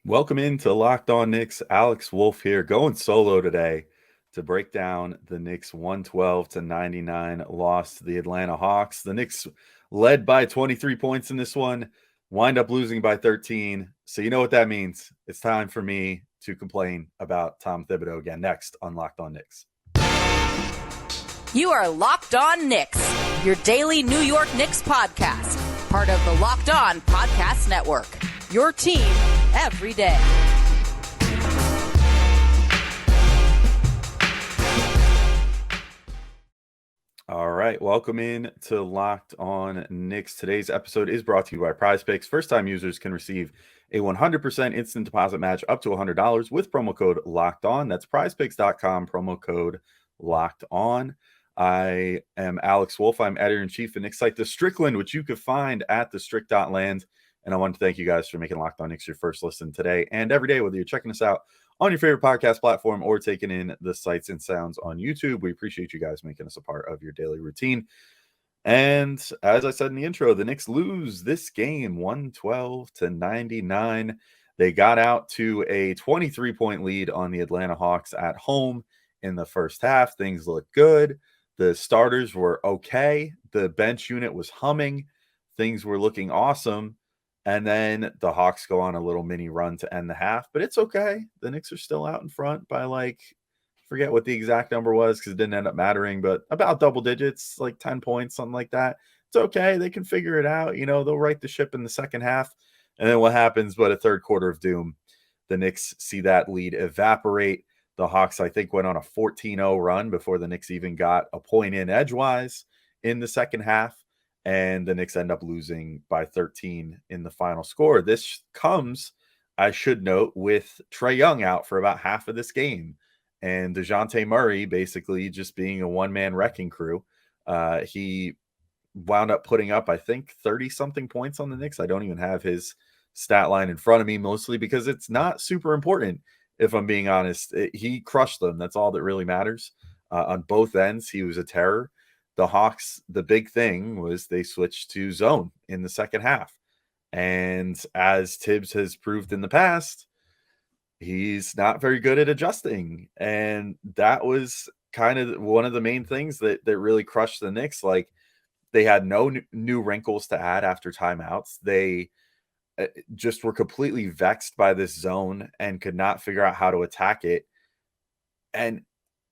Welcome into Locked On Knicks. Alex Wolf here, going solo today to break down the Knicks 112-99 loss to the Atlanta Hawks. The Knicks led by 23 points in this one, wind up losing by 13. So you know what that means. It's time for me to complain about Tom Thibodeau again next on Locked On Knicks. You are Locked On Knicks, your daily New York Knicks podcast, part of the Locked On Podcast Network. Your team every day. All right, welcome in to Locked On Knicks. Today's episode is brought to you by PrizePicks. First-time users can receive a 100% instant deposit match up to $100 with promo code Locked On. That's PrizePicks.com, promo code Locked On. I am Alex Wolf. I'm editor-in-chief of Knicks site The Strickland, which you can find at thestrick.land. And I want to thank you guys for making Locked On Knicks your first listen today and every day, whether you're checking us out on your favorite podcast platform or taking in the sights and sounds on YouTube. We appreciate you guys making us a part of your daily routine. And as I said in the intro, the Knicks lose this game 112-99. They got out to a 23-point lead on the Atlanta Hawks at home in the first half. Things looked good. The starters were okay. The bench unit was humming. Things were looking awesome. And then the Hawks go on a little mini run to end the half, but it's okay. The Knicks are still out in front by forget what the exact number was because it didn't end up mattering, but about double digits, like 10 points, something like that. It's okay. They can figure it out. They'll right the ship in the second half. And then what happens but a third quarter of doom? The Knicks see that lead evaporate. The Hawks, I think, went on a 14-0 run before the Knicks even got a point in edgewise in the second half. And the Knicks end up losing by 13 in the final score. This comes, I should note, with Trae Young out for about half of this game. And DeJounte Murray basically just being a one-man wrecking crew. He wound up putting up, I think, 30-something points on the Knicks. I don't even have his stat line in front of me, mostly because it's not super important, if I'm being honest. He crushed them. That's all that really matters. On both ends, he was a terror. The Hawks, the big thing was they switched to zone in the second half. And as Tibbs has proved in the past, he's not very good at adjusting. And that was kind of one of the main things that really crushed the Knicks. Like, they had no new wrinkles to add after timeouts. They just were completely vexed by this zone and could not figure out how to attack it. And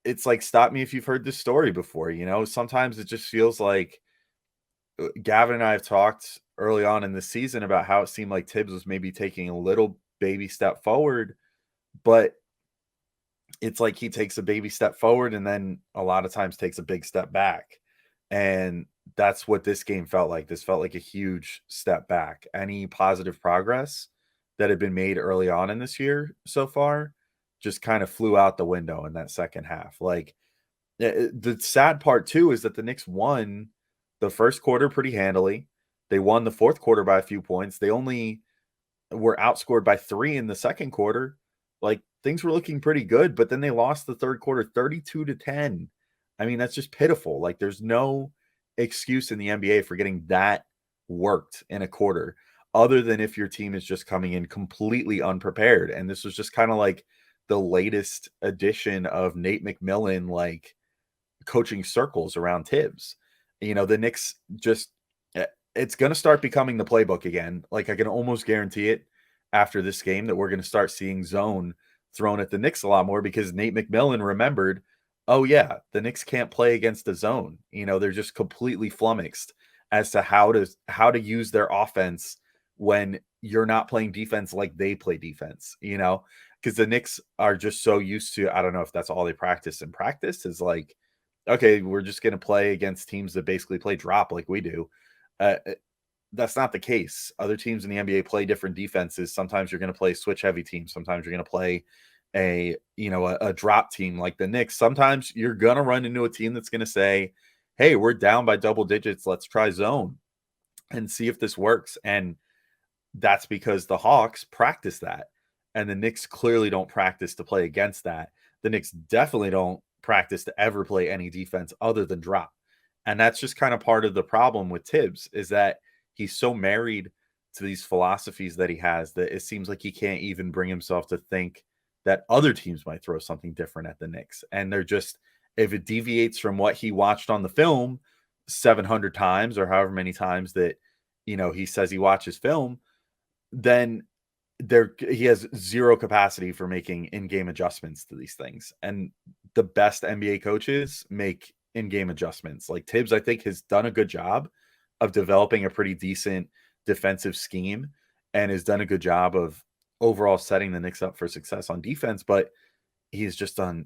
it's like, stop me if you've heard this story before. Sometimes it just feels like Gavin and I have talked early on in the season about how it seemed like Tibbs was maybe taking a little baby step forward, but it's like he takes a baby step forward and then a lot of times takes a big step back. And that's what this game felt like. This felt like a huge step back. Any positive progress that had been made early on in this year so far just kind of flew out the window in that second half. Like, the sad part too is that the Knicks won the first quarter pretty handily. They won the fourth quarter by a few points. They only were outscored by 3 in the second quarter. Like, things were looking pretty good, but then they lost the third quarter 32-10. I mean, that's just pitiful. Like, there's no excuse in the NBA for getting that worked in a quarter, other than if your team is just coming in completely unprepared. And this was just kind of like the latest edition of Nate McMillan, coaching circles around Tibbs. The Knicks it's going to start becoming the playbook again. Like, I can almost guarantee it after this game that we're going to start seeing zone thrown at the Knicks a lot more because Nate McMillan remembered, oh yeah, the Knicks can't play against the zone. They're just completely flummoxed as to how to use their offense when you're not playing defense like they play defense, because the Knicks are just so used to, I don't know if that's all they practice in practice is like, okay, we're just going to play against teams that basically play drop like we do. That's not the case. Other teams in the NBA play different defenses. Sometimes you're going to play switch heavy teams. Sometimes you're going to play a drop team like the Knicks. Sometimes you're going to run into a team that's going to say, hey, we're down by double digits. Let's try zone and see if this works. And that's because the Hawks practice that. And the Knicks clearly don't practice to play against that. The Knicks definitely don't practice to ever play any defense other than drop. And that's just kind of part of the problem with Tibbs is that he's so married to these philosophies that he has that it seems like he can't even bring himself to think that other teams might throw something different at the Knicks. And they're just, if it deviates from what he watched on the film 700 times or however many times that, he says he watches film, then he has zero capacity for making in-game adjustments to these things. And the best NBA coaches make in-game adjustments. Like Tibbs, I think, has done a good job of developing a pretty decent defensive scheme and has done a good job of overall setting the Knicks up for success on defense, but he's just done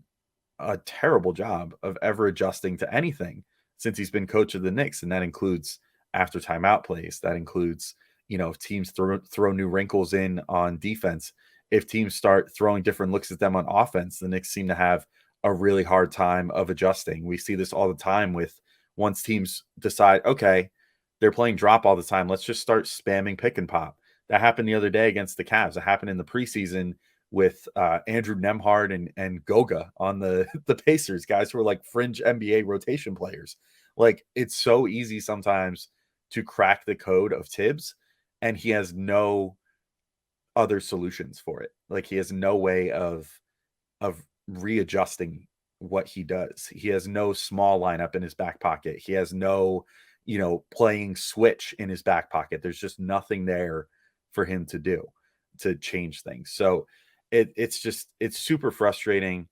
a terrible job of ever adjusting to anything since he's been coach of the Knicks. And that includes after timeout plays. That includes, if teams throw new wrinkles in on defense, if teams start throwing different looks at them on offense, the Knicks seem to have a really hard time of adjusting. We see this all the time with once teams decide, okay, they're playing drop all the time, let's just start spamming pick and pop. That happened the other day against the Cavs. It happened in the preseason with Andrew Nembhard and Goga on the Pacers, guys who are like fringe NBA rotation players. Like, it's so easy sometimes to crack the code of Tibbs, and he has no other solutions for it. Like, he has no way of readjusting what he does. He has no small lineup in his back pocket. He has no, playing switch in his back pocket. There's just nothing there for him to do to change things. So it's super frustrating.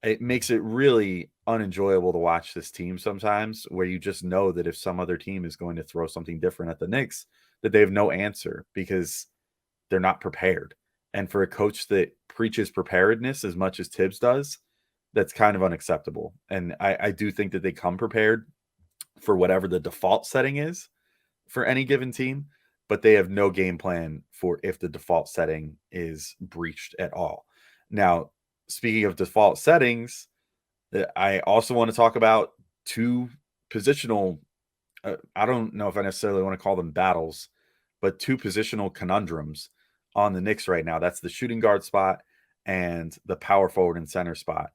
It makes it really unenjoyable to watch this team sometimes, where you just know that if some other team is going to throw something different at the Knicks, that they have no answer because they're not prepared. And for a coach that preaches preparedness as much as Tibbs does, that's kind of unacceptable. And I do think that they come prepared for whatever the default setting is for any given team, but they have no game plan for if the default setting is breached at all. Now, speaking of default settings, I also want to talk about two positional, I don't know if I necessarily want to call them battles, but two positional conundrums on the Knicks right now. That's the shooting guard spot and the power forward and center spot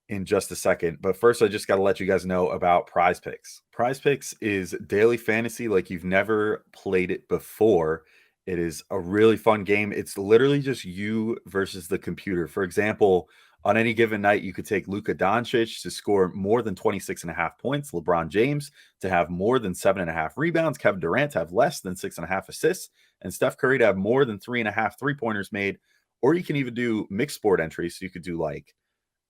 in just a second. But first, I just got to let you guys know about PrizePicks. PrizePicks is daily fantasy like you've never played it before. It is a really fun game. It's literally just you versus the computer. For example, on any given night, you could take Luka Doncic to score more than 26.5 points, LeBron James to have more than 7.5 rebounds, Kevin Durant to have less than 6.5 assists, and Steph Curry to have more than 3.5 3-pointers made. Or you can even do mixed sport entries. So you could do like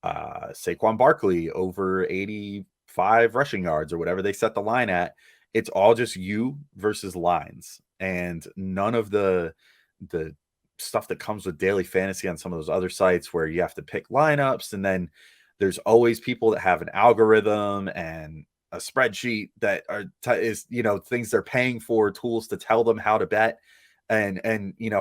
Saquon Barkley over 85 rushing yards or whatever they set the line at. It's all just you versus lines, and none of the stuff that comes with daily fantasy on some of those other sites where you have to pick lineups. And then there's always people that have an algorithm and a spreadsheet that are things they're paying for, tools to tell them how to bet and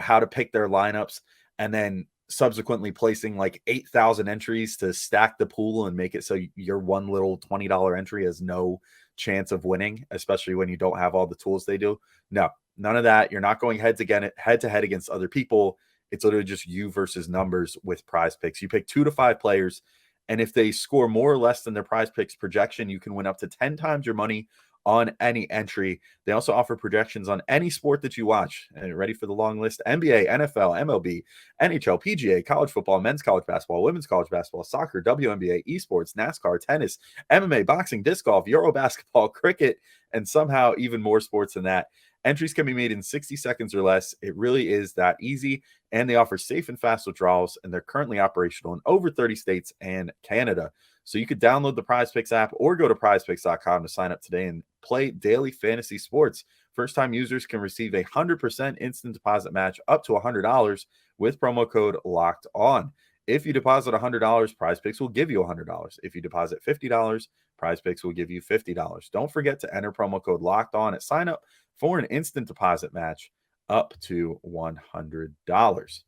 how to pick their lineups, and then subsequently placing like 8,000 entries to stack the pool and make it so your one little $20 entry has no chance of winning, especially when you don't have all the tools they do. No, none of that. You're not going head to head against other people. It's literally just you versus numbers with PrizePicks. You pick 2 to 5 players, and if they score more or less than their PrizePicks projection, you can win up to 10 times your money on any entry. They also offer projections on any sport that you watch. And ready for the long list? NBA, NFL, MLB, NHL, PGA, college football, men's college basketball, women's college basketball, soccer, WNBA, esports, NASCAR, tennis, MMA, boxing, disc golf, Euro basketball, cricket, and somehow even more sports than that. Entries can be made in 60 seconds or less. It really is that easy. And they offer safe and fast withdrawals, and they're currently operational in over 30 states and Canada. So you could download the PrizePicks app or go to prizepicks.com to sign up today and play daily fantasy sports. First-time users can receive a 100% instant deposit match up to $100 with promo code Locked On. If you deposit $100, PrizePicks will give you $100. If you deposit $50, PrizePicks will give you $50. Don't forget to enter promo code Locked On at sign up for an instant deposit match up to $100.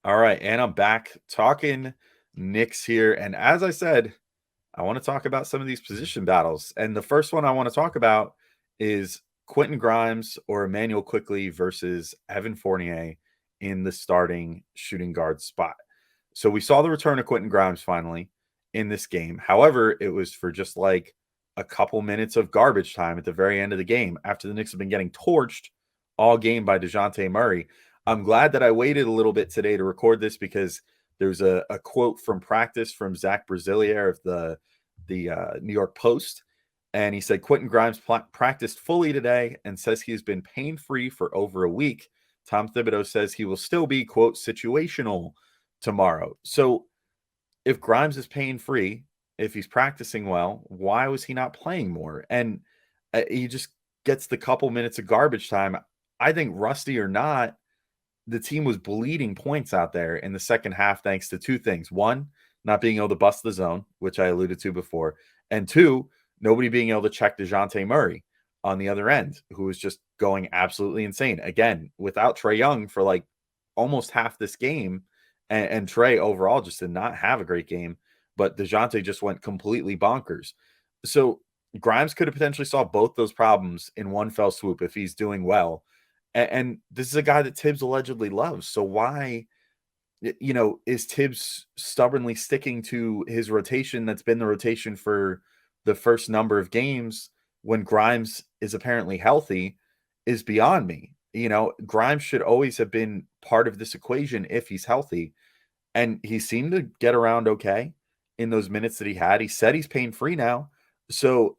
All right, and I'm back talking Knicks here. And as I said, I want to talk about some of these position battles. And the first one I want to talk about is Quentin Grimes or Immanuel Quickley versus Evan Fournier in the starting shooting guard spot. So we saw the return of Quentin Grimes finally in this game. However, it was for just like a couple minutes of garbage time at the very end of the game after the Knicks have been getting torched all game by DeJounte Murray. I'm glad that I waited a little bit today to record this because there's a quote from practice from Zach Brazilier of the New York Post. And he said, Quentin Grimes practiced fully today and says he has been pain-free for over a week. Tom Thibodeau says he will still be, quote, situational tomorrow. So if Grimes is pain-free, if he's practicing well, why was he not playing more? And he just gets the couple minutes of garbage time. I think rusty or not, the team was bleeding points out there in the second half thanks to two things. One, not being able to bust the zone, which I alluded to before. And two, nobody being able to check DeJounte Murray on the other end, who was just going absolutely insane. Again, without Trae Young for like almost half this game, and Trae overall just did not have a great game, but DeJounte just went completely bonkers. So Grimes could have potentially solved both those problems in one fell swoop if he's doing well. And this is a guy that Tibbs allegedly loves. So why, is Tibbs stubbornly sticking to his rotation that's been the rotation for the first number of games when Grimes is apparently healthy is beyond me. Grimes should always have been part of this equation if he's healthy. And he seemed to get around okay in those minutes that he had. He said he's pain-free now. So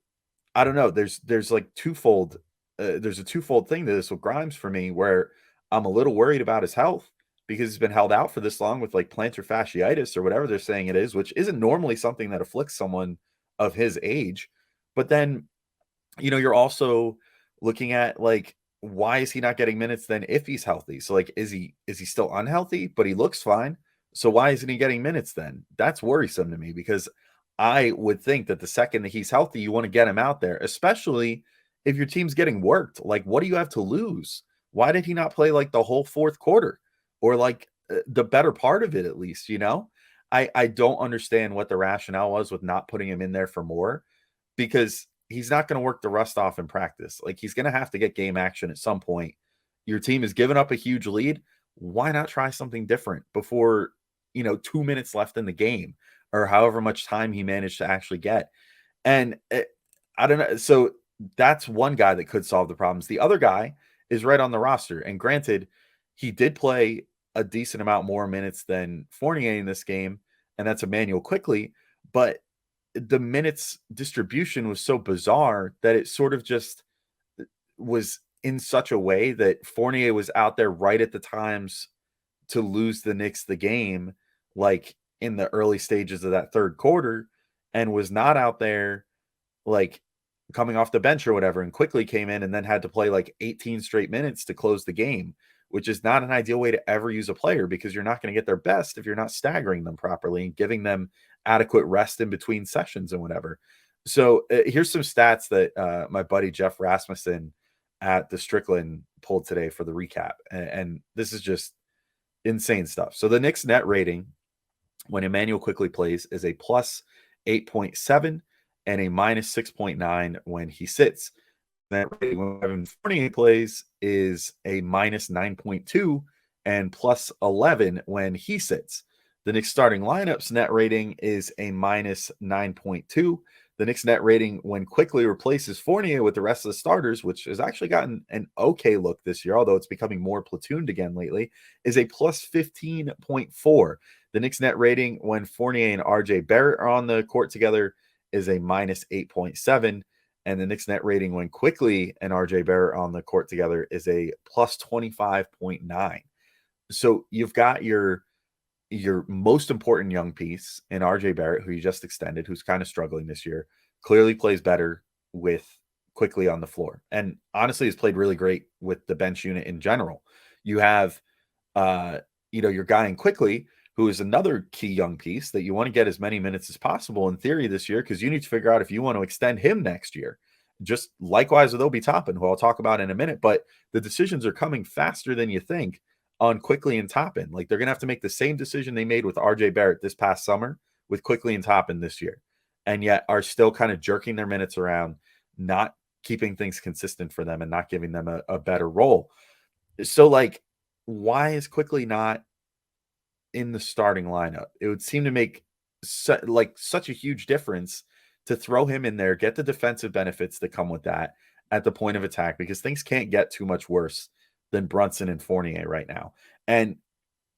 I don't know. There's like twofold. There's a twofold thing to this with Grimes for me where I'm a little worried about his health because he's been held out for this long with like plantar fasciitis or whatever they're saying it is, which isn't normally something that afflicts someone of his age. But then, you're also looking at like, why is he not getting minutes then if he's healthy? So like, is he still unhealthy, but he looks fine? So why isn't he getting minutes then? That's worrisome to me because I would think that the second that he's healthy, you want to get him out there, especially if your team's getting worked. Like, what do you have to lose? Why did he not play like the whole fourth quarter or like the better part of it at least, I don't understand what the rationale was with not putting him in there for more because he's not going to work the rust off in practice. Like, he's going to have to get game action at some point. Your team has given up a huge lead. Why not try something different before, 2 minutes left in the game or however much time he managed to actually get? And I don't know. So that's one guy that could solve the problems. The other guy is right on the roster. And granted, he did play a decent amount more minutes than Fournier in this game, and that's Immanuel Quickley. But the minutes distribution was so bizarre that it sort of just was in such a way that Fournier was out there right at the times to lose the Knicks the game, like in the early stages of that third quarter, and was not out there like coming off the bench or whatever, and Quickley came in and then had to play like 18 straight minutes to close the game, which is not an ideal way to ever use a player because you're not going to get their best if you're not staggering them properly and giving them adequate rest in between sessions and whatever. So here's some stats that my buddy Jeff Rasmussen at the Strickland pulled today for the recap. And this is just insane stuff. So the Knicks net rating when Immanuel Quickley plays is a plus 8.7 and a minus 6.9 when he sits. Net rating when Evan Fournier plays is a minus 9.2 and plus 11 when he sits. The Knicks starting lineups net rating is a minus 9.2. The Knicks net rating when Quickley replaces Fournier with the rest of the starters, which has actually gotten an okay look this year, although it's becoming more platooned again lately, is a plus 15.4. The Knicks net rating when Fournier and RJ Barrett are on the court together is a minus 8.7. And the Knicks net rating when Quickley and RJ Barrett on the court together is a plus 25.9. So you've got your most important young piece in RJ Barrett, who you just extended, who's kind of struggling this year, clearly plays better with Quickley on the floor. And honestly, has played really great with the bench unit in general. You have, your guy in Quickley, who is another key young piece that you want to get as many minutes as possible in theory this year, because you need to figure out if you want to extend him next year. Just likewise with Obi Toppin, who I'll talk about in a minute, but the decisions are coming faster than you think on Quickley and Toppin. Like, they're going to have to make the same decision they made with RJ Barrett this past summer with Quickley and Toppin this year, and yet are still kind of jerking their minutes around, not keeping things consistent for them and not giving them a better role. So, like, why is Quickley not in the starting lineup? It would seem to make such a huge difference to throw him in there, get the defensive benefits that come with that at the point of attack, because things can't get too much worse than Brunson and Fournier right now. And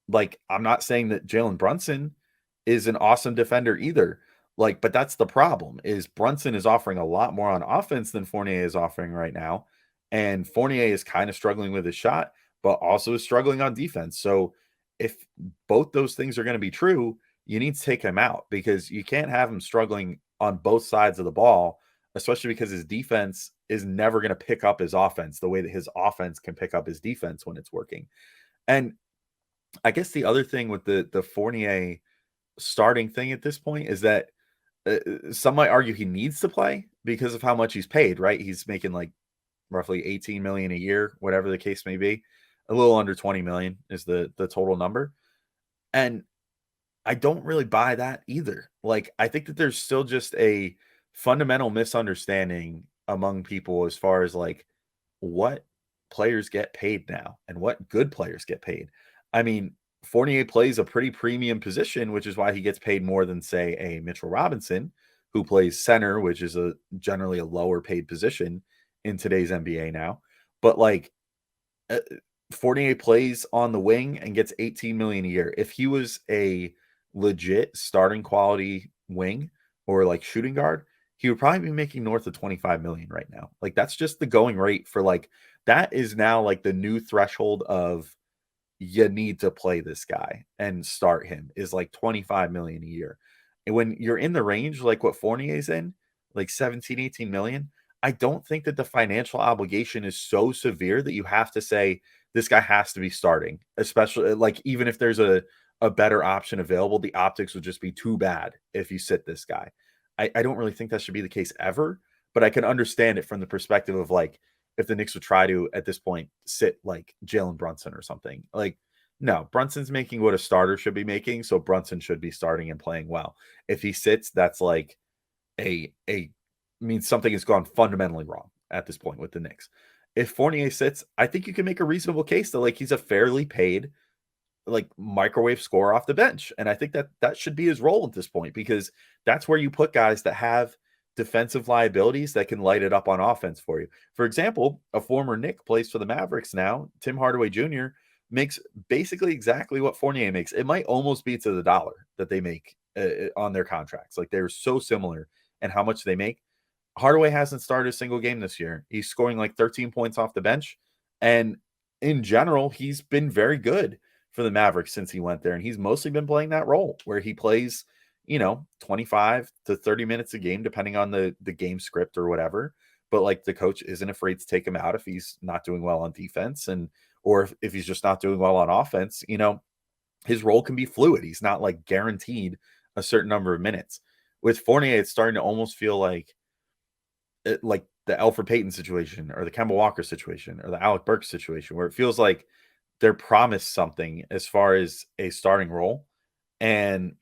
like, I'm not saying that Jalen Brunson is an awesome defender either. Like, but that's the problem is Brunson is offering a lot more on offense than Fournier is offering right now. And Fournier is kind of struggling with his shot, but also is struggling on defense. So if both those things are going to be true, you need to take him out because you can't have him struggling on both sides of the ball, especially because his defense is never going to pick up his offense the way that his offense can pick up his defense when it's working. And I guess the other thing with the Fournier starting thing at this point is that some might argue he needs to play because of how much he's paid, right? He's making like roughly 18 million a year, whatever the case may be. A little under 20 million is the total number. And I don't really buy that either. Like, I think that there's still just a fundamental misunderstanding among people as far as like what players get paid now and what good players get paid. I mean, Fournier plays a pretty premium position, which is why he gets paid more than, say, a Mitchell Robinson, who plays center, which is a generally a lower paid position in today's NBA now. But like, uh, Fournier plays on the wing and gets 18 million a year. If he was a legit starting quality wing or like shooting guard, he would probably be making north of 25 million right now. Like, that's just the going rate for like, that is now like the new threshold of you need to play this guy and start him is like 25 million a year. And when you're in the range like what Fournier's in, like 17, 18 million, I don't think that the financial obligation is so severe that you have to say this guy has to be starting, especially like even if there's a better option available, the optics would just be too bad if you sit this guy. I don't really think that should be the case ever, but I can understand it from the perspective of like if the Knicks would try to, at this point, sit like Jalen Brunson or something. Like, no, Brunson's making what a starter should be making, so Brunson should be starting and playing well. If he sits, that's like a means something has gone fundamentally wrong at this point with the Knicks. If Fournier sits, I think you can make a reasonable case that like he's a fairly paid like microwave scorer off the bench. And I think that that should be his role at this point because that's where you put guys that have defensive liabilities that can light it up on offense for you. For example, a former Knick plays for the Mavericks now. Tim Hardaway Jr. makes basically exactly what Fournier makes. It might almost be to the dollar that they make on their contracts. Like they're so similar and how much they make. Hardaway hasn't started a single game this year. He's scoring like 13 points off the bench. And in general, he's been very good for the Mavericks since he went there. And he's mostly been playing that role where he plays, 25 to 30 minutes a game, depending on the game script or whatever. But like the coach isn't afraid to take him out if he's not doing well on defense or if he's just not doing well on offense, his role can be fluid. He's not like guaranteed a certain number of minutes. With Fournier, it's starting to almost feel like the Elfrid Payton situation or the Kemba Walker situation or the Alec Burks situation where it feels like they're promised something as far as a starting role. And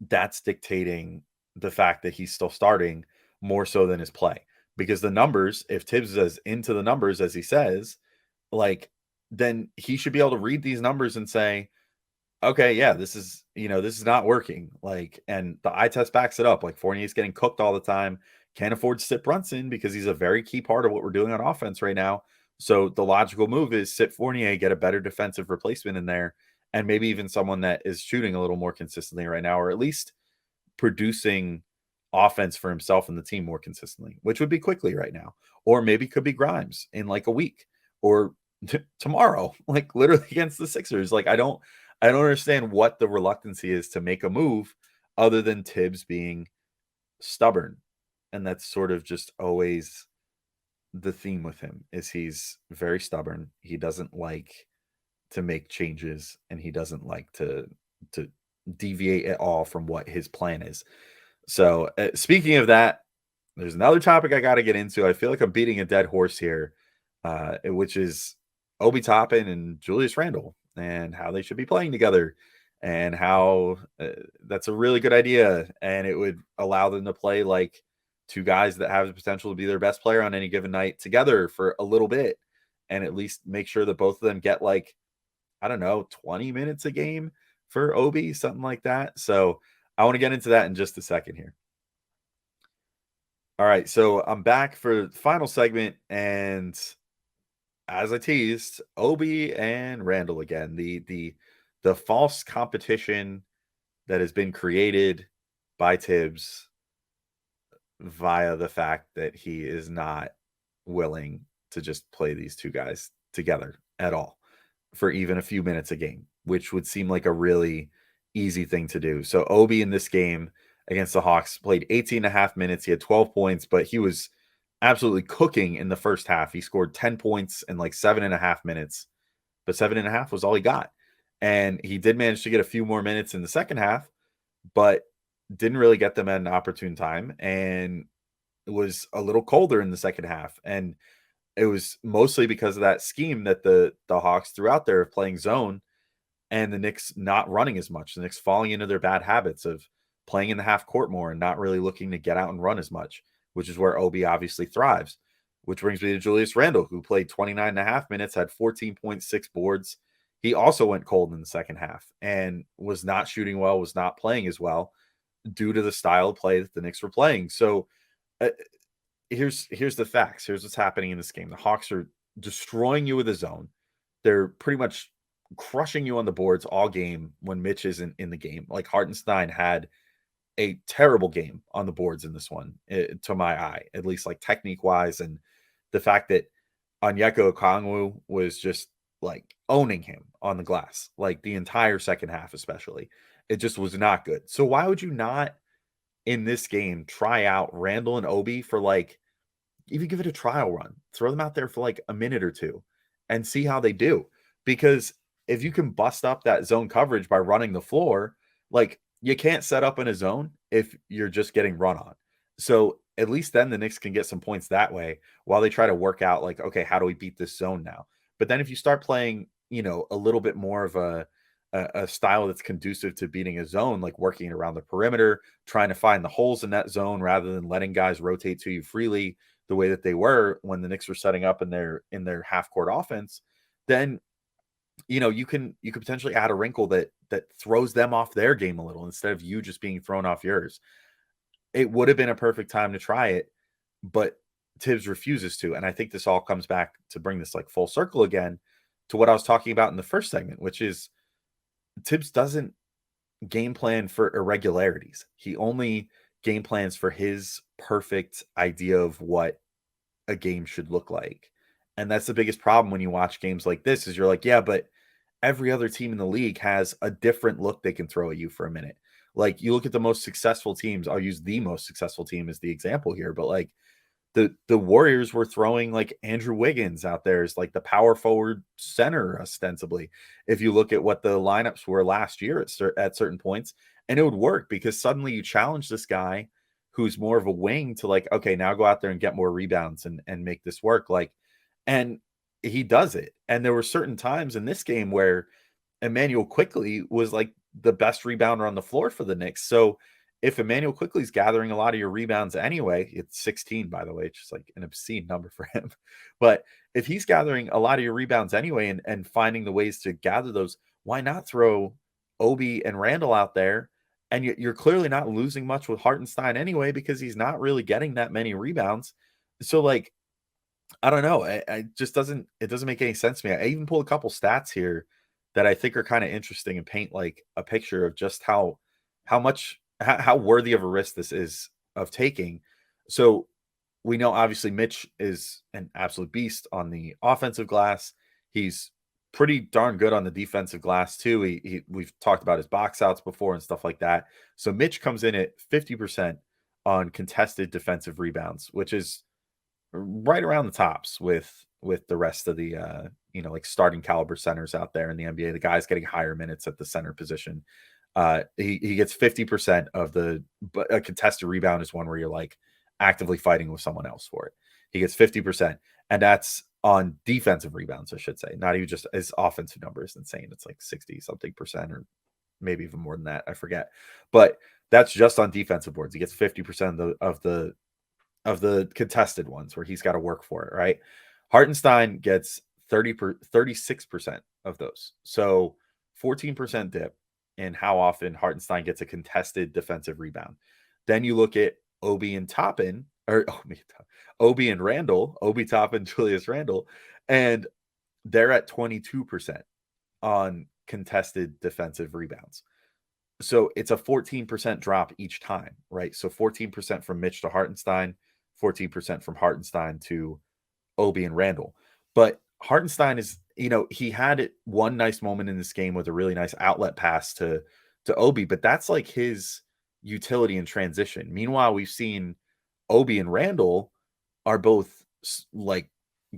that's dictating the fact that he's still starting more so than his play. Because the numbers, if Tibbs is into the numbers, as he says, like, then he should be able to read these numbers and say, okay, yeah, this is not working. Like, and the eye test backs it up. Like Fournier's getting cooked all the time. Can't afford to sit Brunson because he's a very key part of what we're doing on offense right now. So the logical move is sit Fournier, get a better defensive replacement in there, and maybe even someone that is shooting a little more consistently right now, or at least producing offense for himself and the team more consistently, which would be Quickley right now. Or maybe could be Grimes in like a week or tomorrow, like literally against the Sixers. Like I don't understand what the reluctancy is to make a move other than Tibbs being stubborn. And that's sort of just always the theme with him is he's very stubborn. He doesn't like to make changes and he doesn't like to deviate at all from what his plan is. So speaking of that, there's another topic I got to get into. I feel like I'm beating a dead horse here, which is Obi Toppin and Julius Randle and how they should be playing together and how that's a really good idea. And it would allow them to play like two guys that have the potential to be their best player on any given night together for a little bit and at least make sure that both of them get like, I don't know, 20 minutes a game for Obi, something like that. So I want to get into that in just a second here. All right, so I'm back for the final segment, and as I teased, Obi and Randle again. The false competition that has been created by Tibbs via the fact that he is not willing to just play these two guys together at all for even a few minutes a game, which would seem like a really easy thing to do. So Obi in this game against the Hawks played 18 and a half minutes. He had 12 points, but he was absolutely cooking in the first half. He scored 10 points in like 7.5 minutes, but 7.5 was all he got. And he did manage to get a few more minutes in the second half, but didn't really get them at an opportune time. And it was a little colder in the second half. And it was mostly because of that scheme that the Hawks threw out there of playing zone and the Knicks not running as much. The Knicks falling into their bad habits of playing in the half court more and not really looking to get out and run as much, which is where Obi obviously thrives. Which brings me to Julius Randle, who played 29 and a half minutes, had 14.6 boards. He also went cold in the second half and was not shooting well, was not playing as well due to the style of play that the Knicks were playing. So here's the facts. Here's what's happening in this game. The Hawks are destroying you with a zone. They're pretty much crushing you on the boards all game when Mitch isn't in the game. Like Hartenstein had a terrible game on the boards in this one, to my eye, at least like technique wise. And the fact that Onyeka Okongwu was just like owning him on the glass, like the entire second half, especially. It just was not good. So why would you not in this game try out Randle and Obi for like, even give it a trial run, throw them out there for like a minute or two and see how they do? Because if you can bust up that zone coverage by running the floor, like you can't set up in a zone if you're just getting run on. So at least then the Knicks can get some points that way while they try to work out like, okay, how do we beat this zone now? But then if you start playing, a little bit more of a style that's conducive to beating a zone, like working around the perimeter, trying to find the holes in that zone rather than letting guys rotate to you freely the way that they were when the Knicks were setting up in their half court offense, then you can potentially add a wrinkle that throws them off their game a little instead of you just being thrown off yours. It would have been a perfect time to try it, but Tibbs refuses to. And I think this all comes back to bring this like full circle again to what I was talking about in the first segment, which is Tibbs doesn't game plan for irregularities. He only game plans for his perfect idea of what a game should look like. And that's the biggest problem when you watch games like this is you're like, yeah, but every other team in the league has a different look they can throw at you for a minute. Like you look at the most successful teams, I'll use the most successful team as the example here, but like the Warriors were throwing like Andrew Wiggins out there as like the power forward center ostensibly. If you look at what the lineups were last year at certain points, and it would work because suddenly you challenge this guy who's more of a wing to like, okay, now go out there and get more rebounds and make this work. Like, and he does it. And there were certain times in this game where Immanuel Quickley was like the best rebounder on the floor for the Knicks. So if Immanuel Quickley's gathering a lot of your rebounds anyway, it's 16, by the way, it's just like an obscene number for him. But if he's gathering a lot of your rebounds anyway and finding the ways to gather those, why not throw Obi and Randle out there? And you're clearly not losing much with Hartenstein anyway, because he's not really getting that many rebounds. So like, I don't know. It doesn't make any sense to me. I even pulled a couple stats here that I think are kind of interesting and paint like a picture of just how worthy of a risk this is of taking. So we know obviously Mitch is an absolute beast on the offensive glass. He's pretty darn good on the defensive glass too. We've talked about his box outs before and stuff like that. So Mitch comes in at 50% on contested defensive rebounds, which is right around the tops with the rest of the like starting caliber centers out there in the NBA. The guys getting higher minutes at the center position. He gets 50% of but a contested rebound is one where you're like actively fighting with someone else for it. He gets 50%, and that's on defensive rebounds, I should say. Not even just his offensive number is insane. It's like 60 something percent, or maybe even more than that. I forget, but that's just on defensive boards. He gets 50% of the contested ones where he's got to work for it, right? Hartenstein gets 36% of those. So 14% dip in how often Hartenstein gets a contested defensive rebound. Then you look at Obi and Randle, Obi Toppin, Julius Randle, And they're at 22% on contested defensive rebounds. So it's a 14% drop each time, right? So 14% from Mitch to Hartenstein, 14% from Hartenstein to Obi and Randle. But Hartenstein is, he had one nice moment in this game with a really nice outlet pass to Obi, but that's like his utility in transition. Meanwhile, we've seen Obi and Randle are both like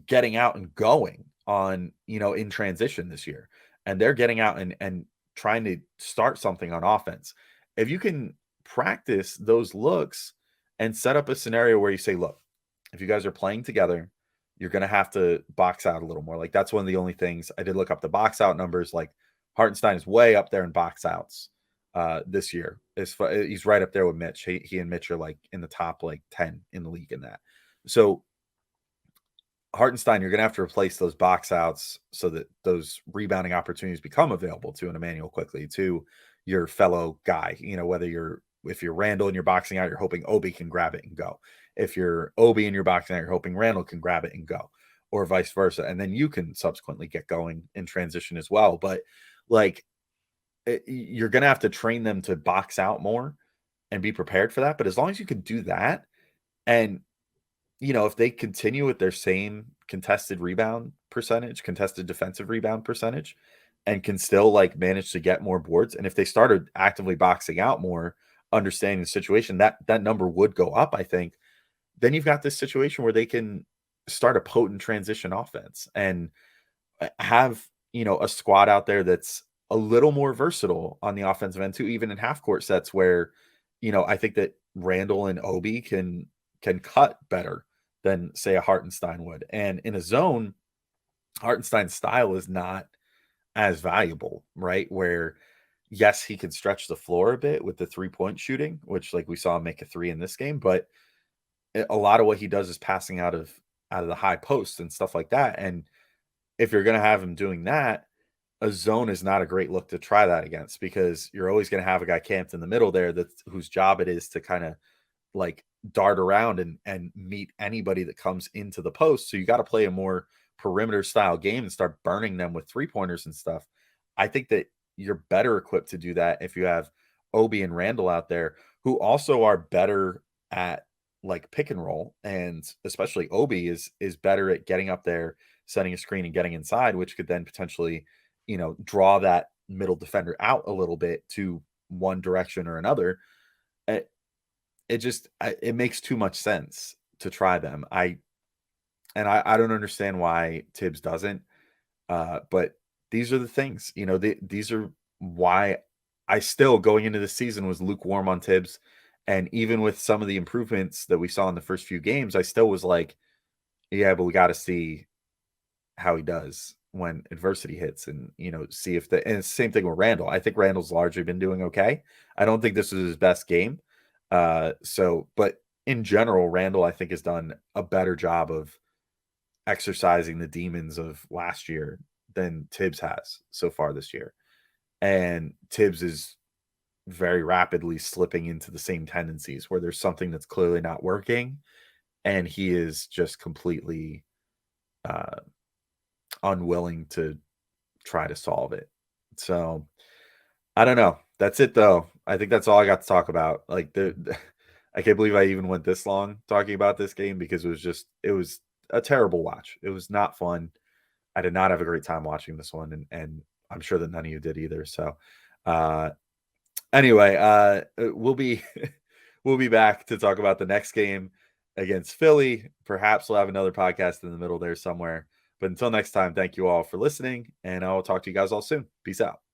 getting out and going on, in transition this year. And they're getting out and trying to start something on offense. If you can practice those looks and set up a scenario where you say, look, if you guys are playing together, you're going to have to box out a little more. Like that's one of the only things I did look up the box out numbers. Like Hartenstein is way up there in box outs this year. He's right up there with Mitch. He and Mitch are like in the top like 10 in the league in that. So Hartenstein, you're going to have to replace those box outs so that those rebounding opportunities become available to an Immanuel Quickley, to your fellow guy. If you're Randle and you're boxing out, you're hoping Obi can grab it and go. If you're Obi and you're boxing out, you're hoping Randle can grab it and go, or vice versa. And then you can subsequently get going in transition as well. But like, you're going to have to train them to box out more and be prepared for that. But as long as you can do that, and if they continue with their same contested defensive rebound percentage, and can still like manage to get more boards, and if they started actively boxing out more, understanding the situation, that number would go up, I think. Then you've got this situation where they can start a potent transition offense and have, a squad out there that's a little more versatile on the offensive end too, even in half court sets where, I think that Randle and Obi can cut better than say a Hartenstein would. And in a zone, Hartenstein's style is not as valuable, right? Where yes, he can stretch the floor a bit with the 3-point shooting, which like we saw him make a 3 in this game, but a lot of what he does is passing out of the high post and stuff like that. And if you're going to have him doing that, a zone is not a great look to try that against, because you're always going to have a guy camped in the middle there whose job it is to kind of like dart around and meet anybody that comes into the post. So you got to play a more perimeter style game and start burning them with 3-pointers and stuff. I think that you're better equipped to do that if you have Obi and Randle out there, who also are better at like pick and roll, and especially Obi is better at getting up there, setting a screen and getting inside, which could then potentially, draw that middle defender out a little bit to one direction or another. It makes too much sense to try them. I don't understand why Tibbs doesn't. But these are the things, these are why I still, going into the season, was lukewarm on Tibbs. And even with some of the improvements that we saw in the first few games, I still was like, yeah, but we got to see how he does when adversity hits, and, see if and it's the same thing with Randle. I think Randle's largely been doing okay. I don't think this is his best game. But in general, Randle, I think, has done a better job of exercising the demons of last year than Tibbs has so far this year. And Tibbs is very rapidly slipping into the same tendencies where there's something that's clearly not working, and he is just completely unwilling to try to solve it. So I don't know. That's it though. I think that's all I got to talk about. Like I can't believe I even went this long talking about this game, because it was a terrible watch. It was not fun. I did not have a great time watching this one, and I'm sure that none of you did either. So anyway, we'll be we'll be back to talk about the next game against Philly. Perhaps we'll have another podcast in the middle there somewhere. But until next time, thank you all for listening, and I will talk to you guys all soon. Peace out.